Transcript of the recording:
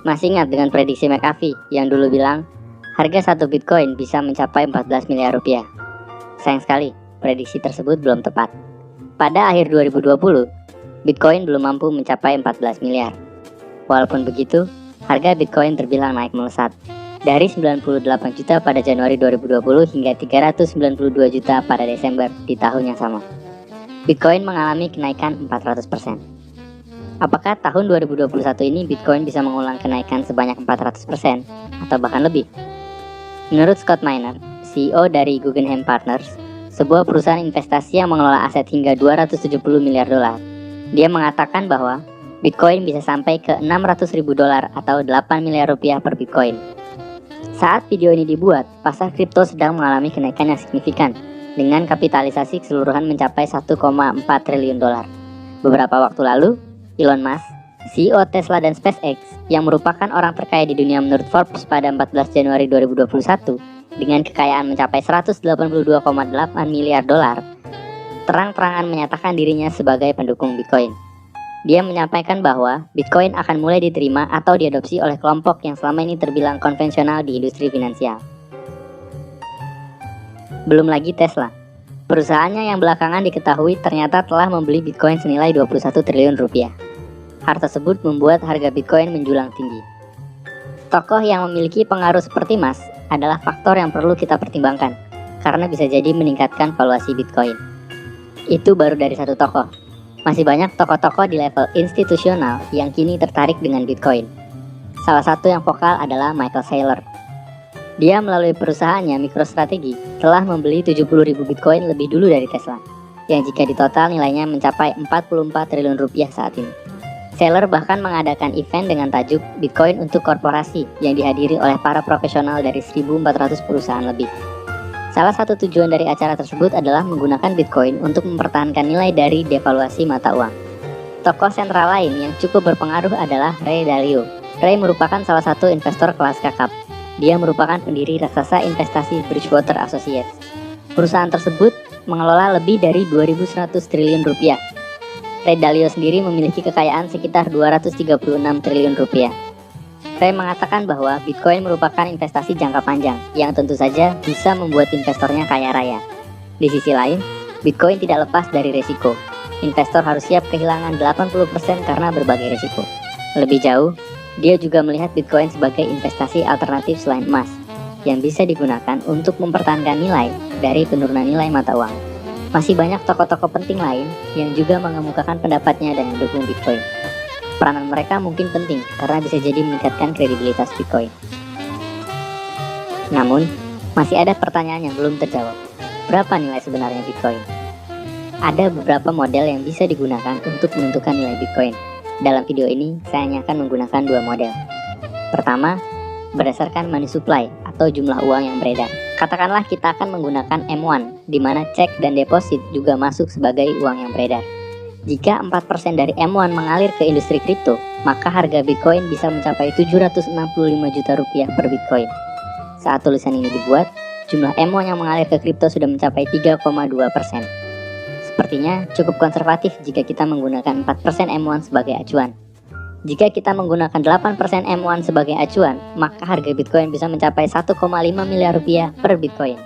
Masih ingat dengan prediksi McAfee yang dulu bilang harga satu Bitcoin bisa mencapai 14 miliar rupiah? Sayang sekali, prediksi tersebut belum tepat. Pada akhir 2020, Bitcoin belum mampu mencapai 14 miliar. Walaupun begitu, harga Bitcoin terbilang naik melesat. Dari 98 juta pada Januari 2020 hingga 392 juta pada Desember di tahun yang sama. Bitcoin mengalami kenaikan 400%. Apakah tahun 2021 ini Bitcoin bisa mengulang kenaikan sebanyak 400% atau bahkan lebih? Menurut Scott Miner, CEO dari Guggenheim Partners, sebuah perusahaan investasi yang mengelola aset hingga 270 miliar dolar, dia mengatakan bahwa Bitcoin bisa sampai ke 600 ribu dolar atau 8 miliar rupiah per Bitcoin. Saat video ini dibuat, pasar kripto sedang mengalami kenaikan yang signifikan dengan kapitalisasi keseluruhan mencapai 1,4 triliun dolar. Beberapa waktu lalu, Elon Musk, CEO Tesla dan SpaceX, yang merupakan orang terkaya di dunia menurut Forbes pada 14 Januari 2021, dengan kekayaan mencapai 182,8 miliar dolar, terang-terangan menyatakan dirinya sebagai pendukung Bitcoin. Dia menyampaikan bahwa Bitcoin akan mulai diterima atau diadopsi oleh kelompok yang selama ini terbilang konvensional di industri finansial. Belum lagi Tesla. Perusahaannya yang belakangan diketahui ternyata telah membeli Bitcoin senilai 21 triliun rupiah. Hal tersebut membuat harga Bitcoin menjulang tinggi. Tokoh yang memiliki pengaruh seperti Musk adalah faktor yang perlu kita pertimbangkan, karena bisa jadi meningkatkan valuasi Bitcoin. Itu baru dari satu tokoh. Masih banyak tokoh-tokoh di level institusional yang kini tertarik dengan Bitcoin. Salah satu yang vokal adalah Michael Saylor. Dia melalui perusahaannya MicroStrategy telah membeli 70.000 Bitcoin lebih dulu dari Tesla, yang jika ditotal nilainya mencapai 44 triliun rupiah saat ini. Saylor bahkan mengadakan event dengan tajuk Bitcoin untuk Korporasi yang dihadiri oleh para profesional dari 1.400 perusahaan lebih. Salah satu tujuan dari acara tersebut adalah menggunakan Bitcoin untuk mempertahankan nilai dari devaluasi mata uang. Tokoh sentral lain yang cukup berpengaruh adalah Ray Dalio. Ray merupakan salah satu investor kelas kakap. Dia merupakan pendiri raksasa investasi Bridgewater Associates. Perusahaan tersebut mengelola lebih dari 2.100 triliun rupiah. Ray Dalio sendiri memiliki kekayaan sekitar 236 triliun rupiah. Ray mengatakan bahwa Bitcoin merupakan investasi jangka panjang yang tentu saja bisa membuat investornya kaya raya. Di sisi lain, Bitcoin tidak lepas dari risiko. Investor harus siap kehilangan 80% karena berbagai risiko. Lebih jauh, dia juga melihat Bitcoin sebagai investasi alternatif selain emas yang bisa digunakan untuk mempertahankan nilai dari penurunan nilai mata uang. Masih banyak tokoh-tokoh penting lain yang juga mengemukakan pendapatnya dan mendukung Bitcoin. Peranan mereka mungkin penting karena bisa jadi meningkatkan kredibilitas Bitcoin. Namun, masih ada pertanyaan yang belum terjawab. Berapa nilai sebenarnya Bitcoin? Ada beberapa model yang bisa digunakan untuk menentukan nilai Bitcoin. Dalam video ini, saya hanya akan menggunakan dua model. Pertama, berdasarkan money supply atau jumlah uang yang beredar. Katakanlah kita akan menggunakan M1, di mana cek dan deposit juga masuk sebagai uang yang beredar. Jika 4% dari M1 mengalir ke industri kripto, maka harga Bitcoin bisa mencapai 765 juta rupiah per Bitcoin. Saat tulisan ini dibuat, jumlah M1 yang mengalir ke kripto sudah mencapai 3,2%. Sepertinya cukup konservatif jika kita menggunakan 4% M1 sebagai acuan. Jika kita menggunakan 8% M1 sebagai acuan, maka harga Bitcoin bisa mencapai 1,5 miliar rupiah per Bitcoin.